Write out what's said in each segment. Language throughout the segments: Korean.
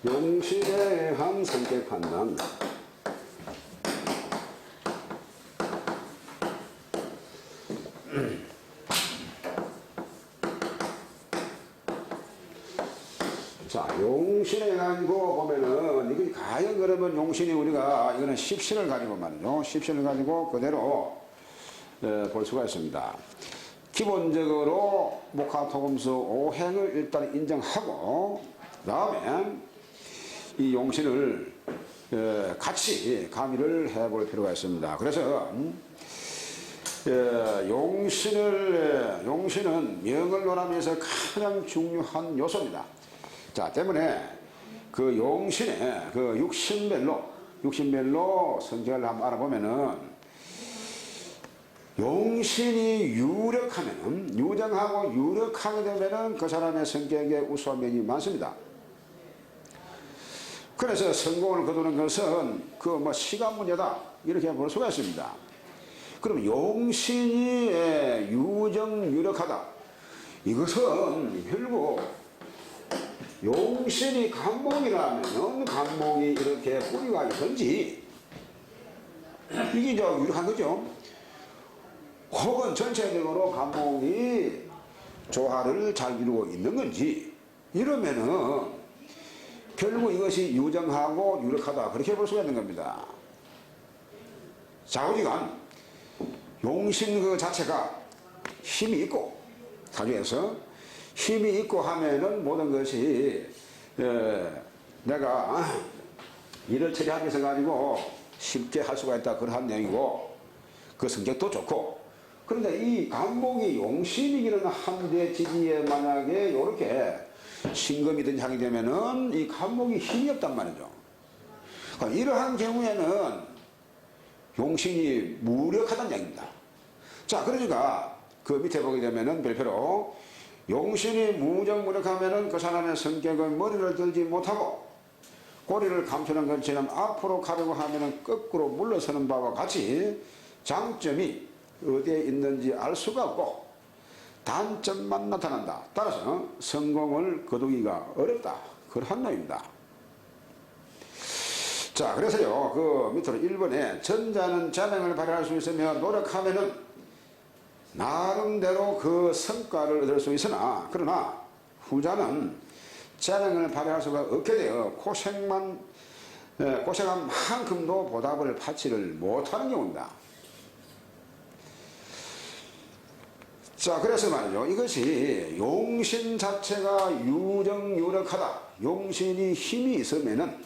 용신에 대한 성격 판단. 자, 용신에 가지고 보면은, 이게 과연 그러면 용신이 우리가, 이거는 십신을 가지고 말이죠. 십신을 가지고 그대로 볼 수가 있습니다. 기본적으로 목화토금수 5행을 일단 인정하고, 그 다음에 이 용신을 같이 가미를 해볼 필요가 있습니다. 그래서 용신은 명을 논하면서 가장 중요한 요소입니다. 자, 때문에 그 용신의 그 육신별로 성격을 한번 알아보면은, 용신이 유력하면은, 유정하고 유력하게 되면은 그 사람의 성격에 우수한 면이 많습니다. 그래서 성공을 거두는 것은 그 뭐 시간 문제다, 이렇게 볼 수가 있습니다. 그럼 용신이 유정 유력하다, 이것은 결국 용신이 간목이라면 간목이 이렇게 뿌리가 있든지, 이게 이제 유력한 거죠. 혹은 전체적으로 간목이 조화를 잘 이루고 있는 건지, 이러면은 결국 이것이 유정하고 유력하다, 그렇게 볼 수가 있는 겁니다. 좌우지간 용신 그 자체가 힘이 있고, 사주에서 힘이 있고 하면은 모든 것이 내가 일을 처리하기 위해서 가지고 쉽게 할 수가 있다, 그런 내용이고, 그 성격도 좋고. 그런데 이 간목이 용신이기는 한데 지지에 만약에 요렇게 신금이든지 하게 되면은 이 간목이 힘이 없단 말이죠. 그러니까 이러한 경우에는 용신이 무력하다는 얘기입니다. 자, 그러니까 그 밑에 보게 되면은 별표로 용신이 무정무력하면은 그 사람의 성격은 머리를 들지 못하고 꼬리를 감추는 것처럼 앞으로 가려고 하면은 거꾸로 물러서는 바와 같이 장점이 어디에 있는지 알 수가 없고 단점만 나타난다. 따라서 성공을 거두기가 어렵다, 그러한 놈입니다. 자, 그래서요, 그 밑으로 1번에 전자는 재능을 발휘할 수 있으며 노력하면은 나름대로 그 성과를 얻을 수 있으나, 그러나 후자는 재능을 발휘할 수가 없게 되어 고생한 만큼도 보답을 받지를 못하는 경우입니다. 자, 그래서 말이죠, 이것이 용신 자체가 유정유력하다, 용신이 힘이 있으면은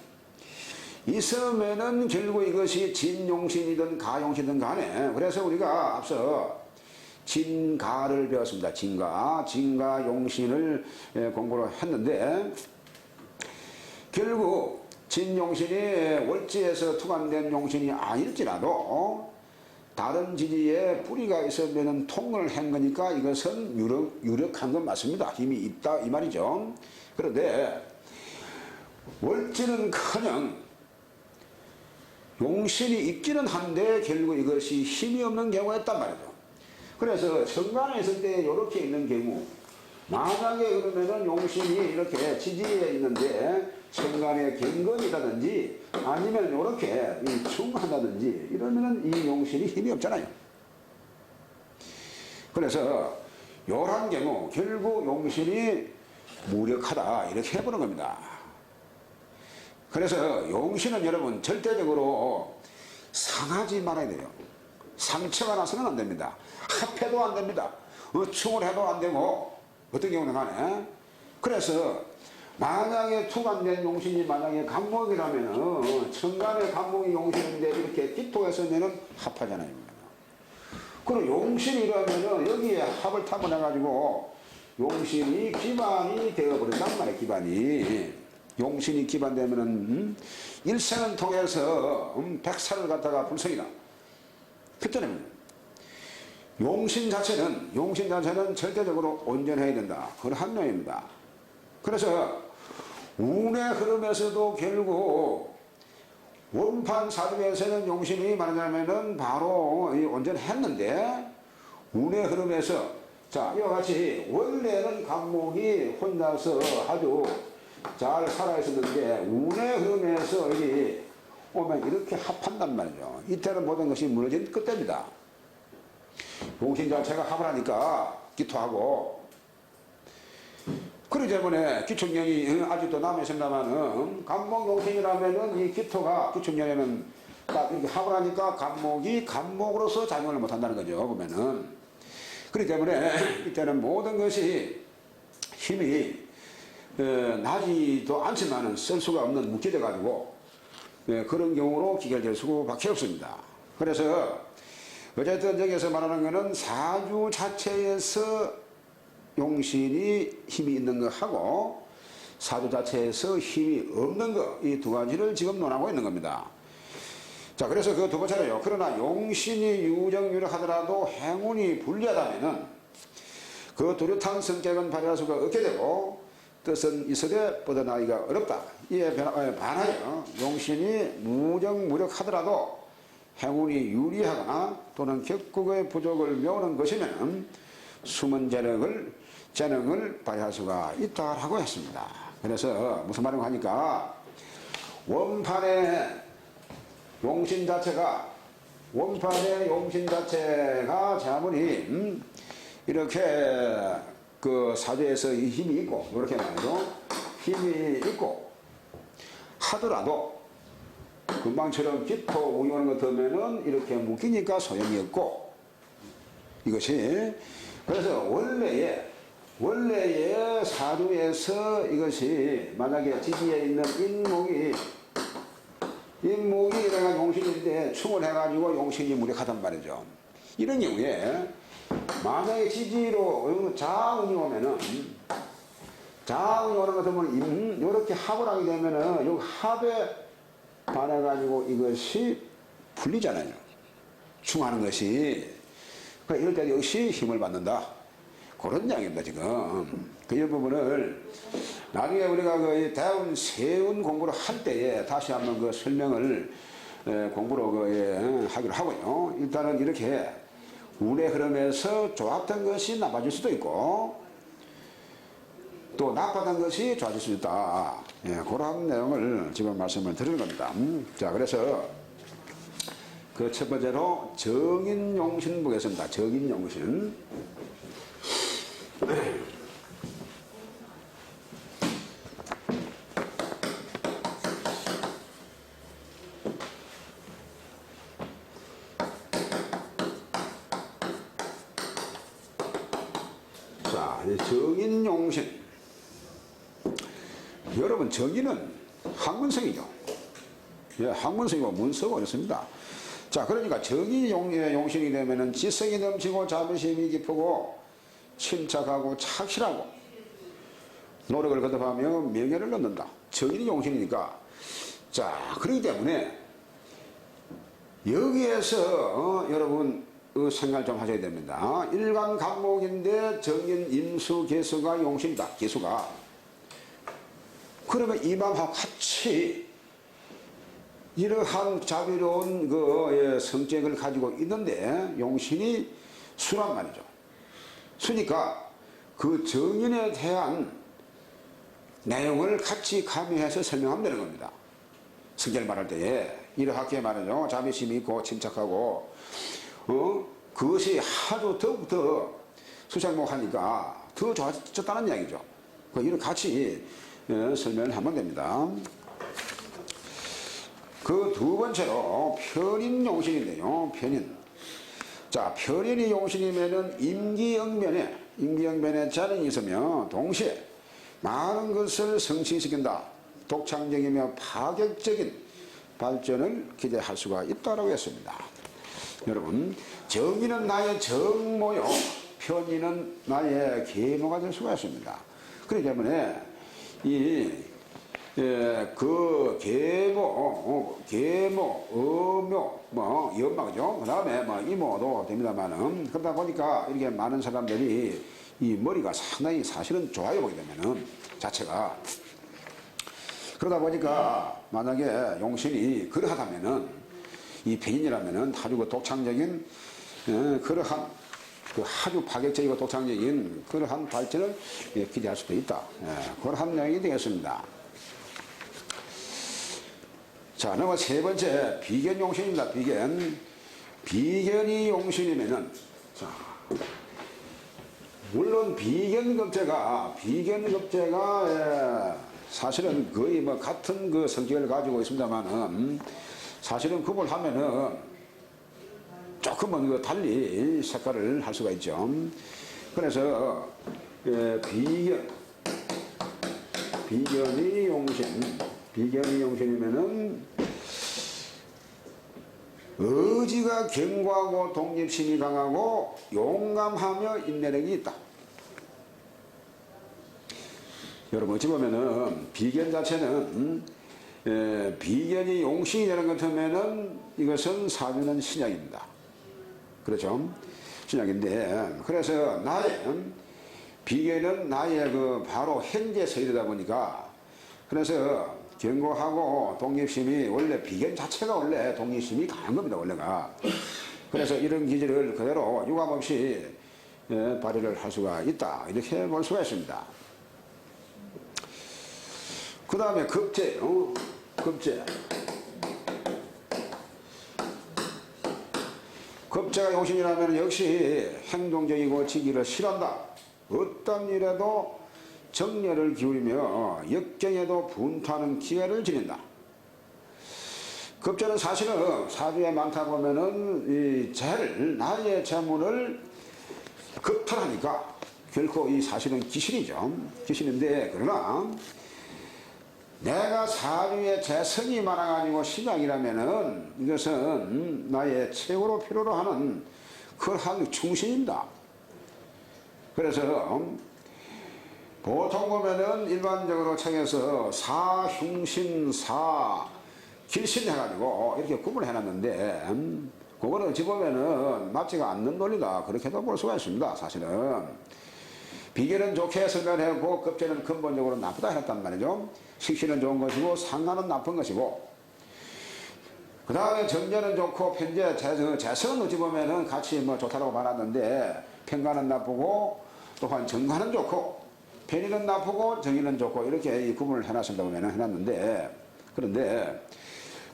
결국 이것이 진용신이든 가용신이든 간에, 그래서 우리가 앞서 진가를 배웠습니다. 진가 용신을 공부를 했는데, 결국 진용신이 월지에서 투관된 용신이 아닐지라도 다른 지지에 뿌리가 있으면 통근을 한 거니까 이것은 유력한 건 맞습니다. 힘이 있다, 이 말이죠. 그런데 월지는커녕 용신이 있기는 한데 결국 이것이 힘이 없는 경우가 있단 말이죠. 그래서 천간에 있을 때 이렇게 있는 경우, 만약에 그러면은 용신이 이렇게 지지에 있는데 천간에 경건이라든지 아니면 이렇게 충한다든지 이러면은 이 용신이 힘이 없잖아요. 그래서 요런 경우 결국 용신이 무력하다, 이렇게 해보는 겁니다. 그래서 용신은 여러분 절대적으로 상하지 말아야 돼요. 상처가 나서는 안 됩니다. 합해도 안 됩니다. 충을 해도 안 되고, 어떤 경우는 간에. 그래서 만약에 투관된 용신이 만약에 간목이라면은 천간의 간목이 용신인데 이렇게 기토했으면은 합하잖아요. 그리고 용신이라면은 여기에 합을 타고나가지고 용신이 기반이 되어버린단 말이에요. 기반이. 용신이 기반되면은 일생을 통해서 백살을 갖다가 불성이다. 그때는 용신 자체는 절대적으로 온전해야 된다, 그런 놈입니다. 그래서 운의 흐름에서도 결국 원판 사주에서는 용신이 말하자면은 바로 온전했는데, 운의 흐름에서 자, 이와 같이 원래는 간목이 혼자서 아주 잘 살아있었는데 운의 흐름에서 이게 오면 이렇게 합한단 말이죠. 이때는 모든 것이 무너진 끝입니다. 용신 자체가 합을 하니까 기토하고 그렇기 때문에 기축년이 아직도 남아있습니다만은 간목용신이라면은 이 기토가 기축년에는 딱 이렇게 합을 하니까 간목이 간목으로서 작용을 못한다는 거죠. 보면은 그렇기 때문에 이때는 모든 것이 힘이 나지도 않지만은 쓸 수가 없는 묶여져 가지고 그런 경우로 기결될 수밖에 없습니다. 그래서 어쨌든 여기서 말하는 것은 사주 자체에서 용신이 힘이 있는 것하고 사주 자체에서 힘이 없는 것, 이 두 가지를 지금 논하고 있는 겁니다. 자, 그래서 그 두 번째로요. 그러나 용신이 유정유력하더라도 행운이 불리하다면은 그 뚜렷한 성격은 발휘할 수가 없게 되고 뜻은 있으되 뻗어나기가 어렵다. 이에 반하여 용신이 무정무력하더라도 행운이 유리하거나 또는 격국의 부족을 메우는 것이면 숨은 재능을 발휘할 수가 있다라고 했습니다. 그래서 무슨 말인가 하니까 원판의 용신 자체가 자문이 이렇게 그 사주에서 이 힘이 있고 이렇게 말이죠. 힘이 있고 하더라도 금방처럼 기토 운용하는 것 들으면은 이렇게 묶이니까 소용이 없고 이것이 그래서 원래의 사주에서 이것이 만약에 지지에 있는 인목이 이래가 용신인데 충을 해가지고 용신이 무력하단 말이죠. 이런 경우에 만약에 지지로 자운이 오면은 자운이 오는 것 같으면 이렇게 합을 하게 되면은 요 합에 반해가지고 이것이 풀리잖아요. 충하는 것이. 그러니까 이럴 때 역시 힘을 받는다. 그런 이야기입니다, 지금. 그 부분을 나중에 우리가 그 대운 세운 공부를 할 때에 다시 한번 그 설명을 공부로 하기로 하고요. 일단은 이렇게 운의 흐름에서 좋았던 것이 나빠질 수도 있고 또 나빴던 것이 좋아질 수 있다. 그런 내용을 지금 말씀을 드리는 겁니다. 자, 그래서 그 첫 번째로 정인용신 보겠습니다. 정인용신. 자, 정인용신. 여러분, 정인은 학문성이죠. 학문성이고 문서가 어렵습니다. 자, 그러니까 정인용신이 되면은 지성이 넘치고 자부심이 깊고 침착하고 착실하고 노력을 거듭하며 명예를 얻는다. 정인이 용신이니까. 자, 그렇기 때문에 여기에서 여러분 생각을 좀 하셔야 됩니다. 일간 간목인데 정인 임수 개수가 용신이다. 개수가. 그러면 이맘하고 같이 이러한 자비로운 그 성격을 가지고 있는데 용신이 수란 말이죠. 수니까 그 정인에 대한 내용을 같이 가미해서 설명하면 되는 겁니다. 성격을 말할 때에 이렇게 말하죠. 자비심이 있고 침착하고 그것이 하도 더욱더 수상목하니까 더 좋아졌다는 이야기죠. 이렇게 같이 설명을 하면 됩니다. 그 두 번째로 편인용신인데요. 편인. 자, 편인이 용신이면은 임기응변에 자연이 있으며 동시에 많은 것을 성취시킨다. 독창적이며 파격적인 발전을 기대할 수가 있다고 했습니다. 여러분, 정인은 나의 정모요, 편인은 나의 계모가 될 수가 있습니다. 그렇기 때문에 그 계모, 어묘, 연마죠. 그 다음에 이모도 됩니다만은 그러다 보니까 이렇게 많은 사람들이 이 머리가 상당히 사실은 좋아요 보게 되면은 자체가 그러다 보니까 만약에 용신이 그러하다면은 이 편인이라면은 아주 독창적인 그러한 그 아주 파격적이고 독창적인 그러한 발전을 기대할 수도 있다. 그러한 내용이 되겠습니다. 자, 넘어 세 번째, 비견용신입니다. 비견. 비견이 용신이면은, 자, 물론 비견급제가 사실은 거의 뭐 같은 그 성격을 가지고 있습니다만은 사실은 구분하면은 조금은 그 달리 색깔을 할 수가 있죠. 그래서 비견이 용신이면은 의지가 견고하고 독립심이 강하고 용감하며 인내력이 있다. 여러분 어찌 보면은 비견 자체는 비견이 용신이라는 것 같으면은 이것은 사주는 신약입니다. 그렇죠? 신약인데 그래서 비견은 나의 그 바로 현재 세대다 보니까 그래서 견고하고 독립심이 원래 비견 자체가 원래 독립심이 강한 겁니다. 원래가. 그래서 이런 기질을 그대로 유감없이 발휘를 할 수가 있다. 이렇게 볼 수가 있습니다. 그 다음에 급제. 급제가 용신이라면 역시 행동적이고 지기를 싫어한다. 어떤 일에도 정열을 기울이며 역경에도 분투하는 기회를 지닌다. 급제는 사실은 사주에 많다 보면은 나의 재물을 급탈하니까 결코 이 사실은 기신이죠. 기신인데 그러나 내가 사주에 재성이 많아가지고 신약이라면은 이것은 나의 최고로 필요로 하는 그러한 충신입니다. 그래서 보통 보면은 일반적으로 책에서 사흉신, 사길신 해가지고 이렇게 구분을 해놨는데, 그거는 어찌 보면은 맞지가 않는 논리다. 그렇게도 볼 수가 있습니다. 사실은. 비견은 좋게 설명하고 급제는 근본적으로 나쁘다 해놨단 말이죠. 식신은 좋은 것이고 상관은 나쁜 것이고, 그 다음에 정제는 좋고 편제, 재성은 어찌 보면은 같이 뭐 좋다고 말하는데, 편관은 나쁘고 또한 정관은 좋고, 편의는 나쁘고 정의는 좋고 이렇게 구분을 해놨습니다 보면 해놨는데 그런데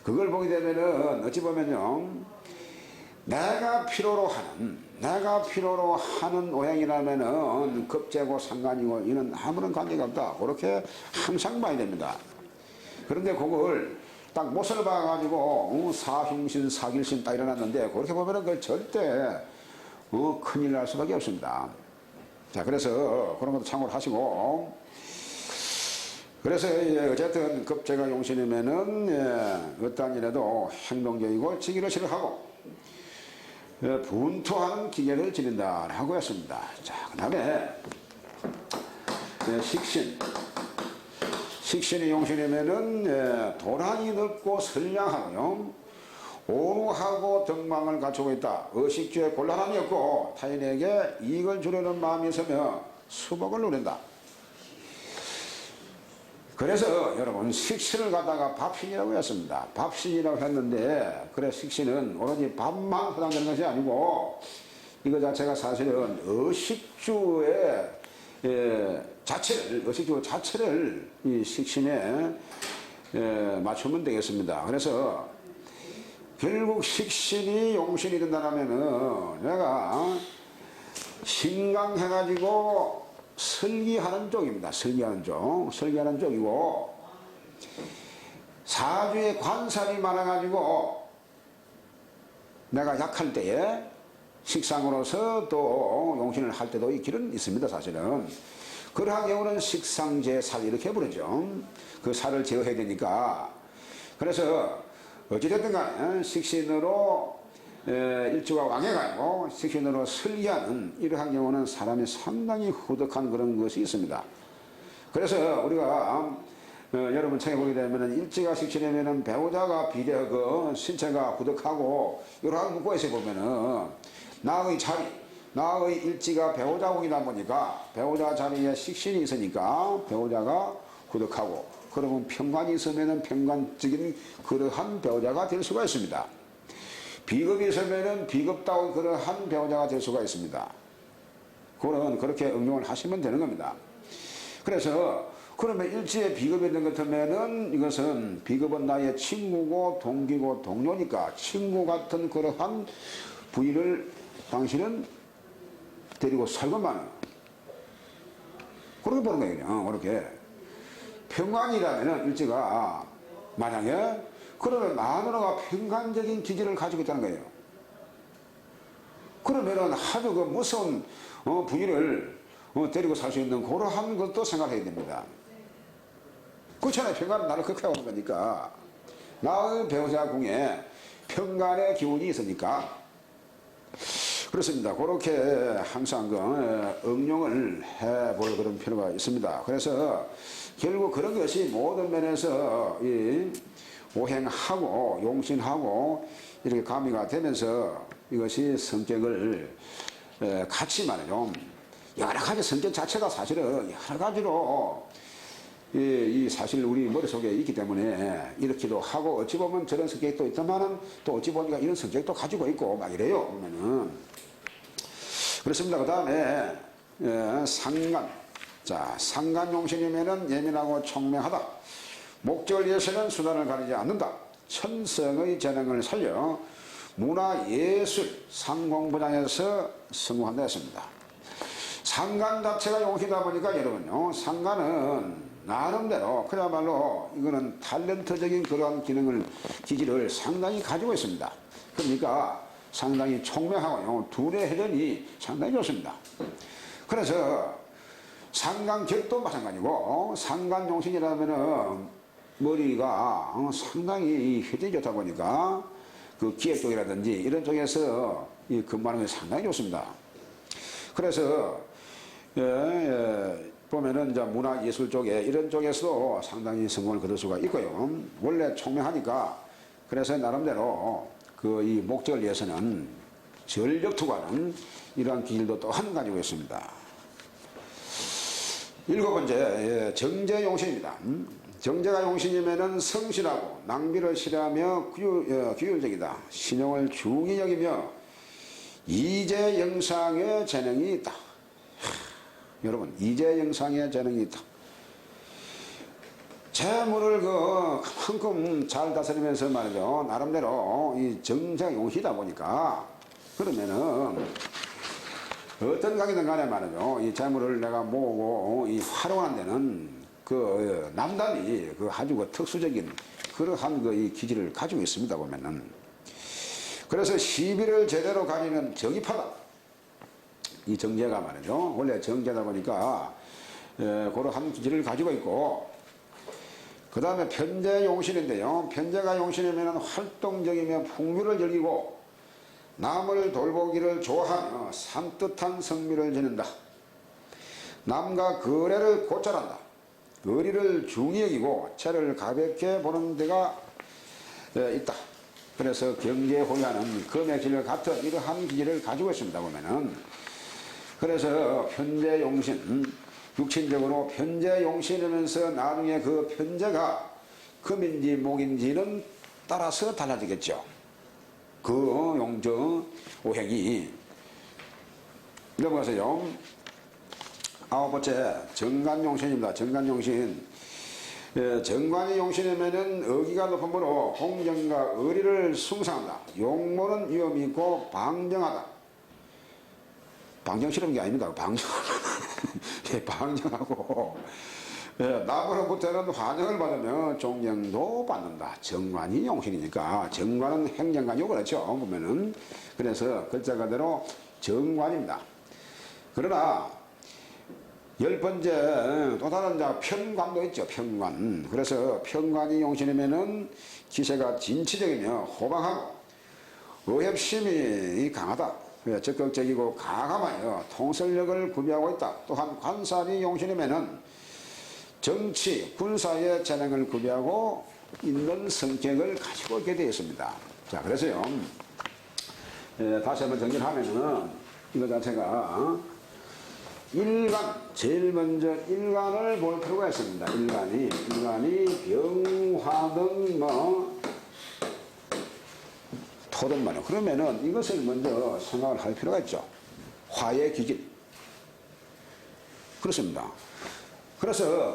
그걸 보게 되면은 어찌 보면요 내가 필요로 하는 오행이라면은 급제고 상관이고 이는 아무런 관계가 없다 그렇게 항상 봐야 됩니다. 그런데 그걸 딱 못을 봐가지고 사흉신 사길신 딱 일어났는데 그렇게 보면은 그 절대 큰일 날 수밖에 없습니다. 자, 그래서 그런 것도 참고를 하시고, 그래서 어쨌든 급제가 용신이면은 어떠한 일에도 행동적이고 지기를 싫어하고 분투하는 기계를 지닌다라고 했습니다. 자, 그 다음에 식신이 용신이면은 도란이 넓고 선량하고요. 오무하고 덕망을 갖추고 있다. 의식주에 곤란함이 없고 타인에게 이익을 주려는 마음이 있으며 수복을 누린다. 그래서 여러분 식신을 갖다가 밥신이라고 했습니다. 밥신이라고 했는데 그래 식신은 오로지 밥만 해당되는 것이 아니고 이거 자체가 사실은 의식주의 자체를 이 식신에 맞추면 되겠습니다. 그래서 결국 식신이 용신이 된다면은 내가 신강해가지고 설기하는 쪽입니다. 설기하는 쪽이고 사주에 관살이 많아가지고 내가 약할 때에 식상으로서 또 용신을 할 때도 있기는 있습니다. 사실은 그러한 경우는 식상제살 이렇게 부르죠. 그 살을 제어해야 되니까. 그래서 어찌됐든 간에 식신으로 일주가 왕해가지고 식신으로 설기하는 이러한 경우는 사람이 상당히 후덕한 그런 것이 있습니다. 그래서 우리가 여러분 책에 보게 되면 일지가 식신이면은 배우자가 비대하고 신체가 후덕하고 이러한 문구에서 보면은 나의 일지가 배우자공이다 보니까 배우자 자리에 식신이 있으니까 배우자가 후덕하고 그러면 편관이 있으면 편관적인 그러한 배우자가 될 수가 있습니다. 비겁이 있으면 비겁다운 그러한 배우자가 될 수가 있습니다. 그렇게 응용을 하시면 되는 겁니다. 그래서 그러면 일지에 비겁이 있는 것 같으면은 이것은 비겁은 나의 친구고 동기고 동료니까 친구 같은 그러한 부인을 당신은 데리고 살건만은 그렇게 보는 거예요. 그냥 그렇게 평관이라면은 일지가 만약에 그러면 마누라가 평관적인 기질을 가지고 있다는 거예요. 그러면은 아주 그 무서운 부인을 데리고 살 수 있는 그러한 것도 생각해야 됩니다. 그렇잖아요. 평관은 나를 극하게 오는 거니까. 나의 배우자 궁에 평관의 기운이 있으니까. 그렇습니다. 그렇게 항상 응용을 해볼 그런 필요가 있습니다. 그래서 결국 그런 것이 모든 면에서 오행하고 용신하고 이렇게 가미가 되면서 이것이 성격을 같이 말이죠. 여러 가지 성격 자체가 사실은 여러 가지로 이 사실 우리 머릿속에 있기 때문에 이렇게도 하고 어찌 보면 저런 성격도 있지만은 또 어찌 보니까 이런 성격도 가지고 있고 막 이래요. 보면은 그렇습니다. 그 다음에 상간. 자, 상간용신이면은 예민하고 총명하다. 목적을 위해서는 수단을 가리지 않는다. 천성의 재능을 살려 문화예술 상공분야에서 성공한다 했습니다. 상간 자체가 용신이다 보니까 여러분요, 상간은 나름대로 그야말로 이거는 탤런트적인 그러한 기질을 상당히 가지고 있습니다. 그러니까 상당히 총명하고요, 둘의 회전이 상당히 좋습니다. 그래서 상간격도 마찬가지고 상간용신이라면은 머리가 상당히 회전이 좋다 보니까 그 기획 쪽이라든지 이런 쪽에서 근무하는 게 상당히 좋습니다. 그래서 보면은 이제 문화예술 쪽에 이런 쪽에서도 상당히 성공을 거둘 수가 있고요. 원래 총명하니까 그래서 나름대로 이 목적을 위해서는 전력 투구하는 이러한 기질도 또한 가지고 있습니다. 일곱 번째, 정제용신입니다. 정제가 용신이면은 성실하고 낭비를 싫어하며 규율적이다. 신용을 중히 여기며 이재영상의 재능이 있다. 여러분, 이재영상의 재능이 있다. 재물을 그만큼 잘 다스리면서 말이죠. 나름대로 이 정제가 용신이다 보니까 그러면은 어떤 가게든 간에 말이죠. 이 재물을 내가 모으고 이 활용하는 데는 남단이 아주 특수적인 그러한 이 기질을 가지고 있습니다. 보면은. 그래서 시비를 제대로 가리는 정입하다. 이 정제가 말이죠. 원래 정제다 보니까 그러한 기질을 가지고 있고, 그 다음에 편재용신인데요. 편재가 용신이면 활동적이며 풍류를 즐기고 남을 돌보기를 좋아하며 산뜻한 성미를 지닌다. 남과 거래를 곧잘한다. 의리를 중히 여기고 채를 가볍게 보는 데가 있다. 그래서 경제에 호위하는 금액질 같은 이러한 기질을 가지고 있습니다. 보면은. 그래서 편재용신, 육신적으로 편재용신이면서 나중에 그 편재가 금인지 목인지는 따라서 달라지겠죠. 그 용정 오행이. 넘어가세요. 아홉 번째, 정관용신입니다. 정관용신. 정관이 용신이면은 어기가 높으므로 공정과 의리를 숭상한다. 용모는 위험이 있고 방정하다. 방정 싫은 게 아닙니다. 방정하고 남으로부터는 환영을 받으며 존경도 받는다. 정관이 용신이니까 정관은 행정관이고 그렇죠. 보면은. 그래서 글자 그대로 정관입니다. 그러나 열 번째 또 다른 편관도 있죠. 편관. 그래서 편관이 용신이면은 기세가 진취적이며 호방하고 의협심이 강하다. 적극적이고 가감하여 통솔력을 구비하고 있다. 또한 관살이 용신이면은 정치, 군사의 재능을 구비하고 있는 성격을 가지고 있게 되어 있습니다. 자, 그래서요. 다시 한번 정리를 하면은 이거 자체가 일간, 제일 먼저 일간을 볼 필요가 있습니다. 일간이 병화등 토등 말이요. 그러면은 이것을 먼저 생각을 할 필요가 있죠. 화의 기질. 그렇습니다. 그래서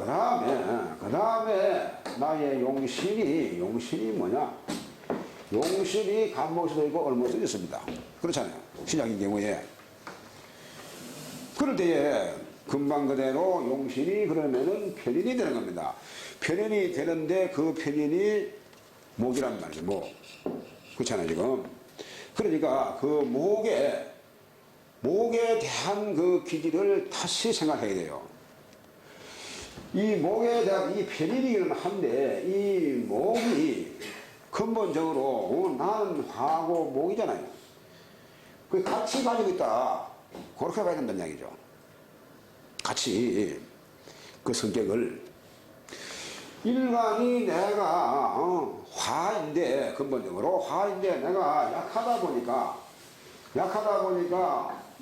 그 다음에 나의 용신이 뭐냐? 용신이 간목에서도 있고 얼목에서도 있습니다. 그렇잖아요. 신약인 경우에. 그럴 때에 금방 그대로 용신이 그러면은 편인이 되는 겁니다. 편인이 되는데 그 편인이 목이란 말이죠. 목. 그렇잖아요, 지금. 그러니까 그 목에 대한 그 기질을 다시 생각해야 돼요. 이 목에 대한 이 편인이기는 한데 이 목이 근본적으로 나는 화하고 목이잖아요. 그 같이 가지고 있다. 그렇게 봐야 된다는 이야기죠. 같이 그 성격을 일간이 내가 화인데 근본적으로 화인데 내가 약하다 보니까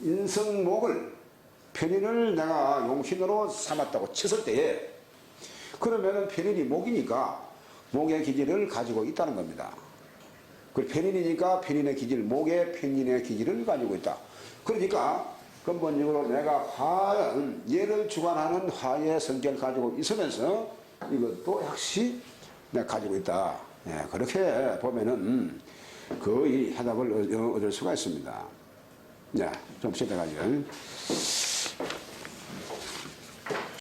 인성목을 편인을 내가 용신으로 삼았다고 쳤을 때에 그러면은 편인이 목이니까 목의 기질을 가지고 있다는 겁니다. 그 편인이니까 편인의 기질, 목의 편인의 기질을 가지고 있다. 그러니까 근본적으로 내가 얘를 주관하는 화의 성격을 가지고 있으면서 이것도 역시 내가 가지고 있다. 예, 그렇게 보면은 거의 해답을 얻을 수가 있습니다. 네, 좀 쉬다가요.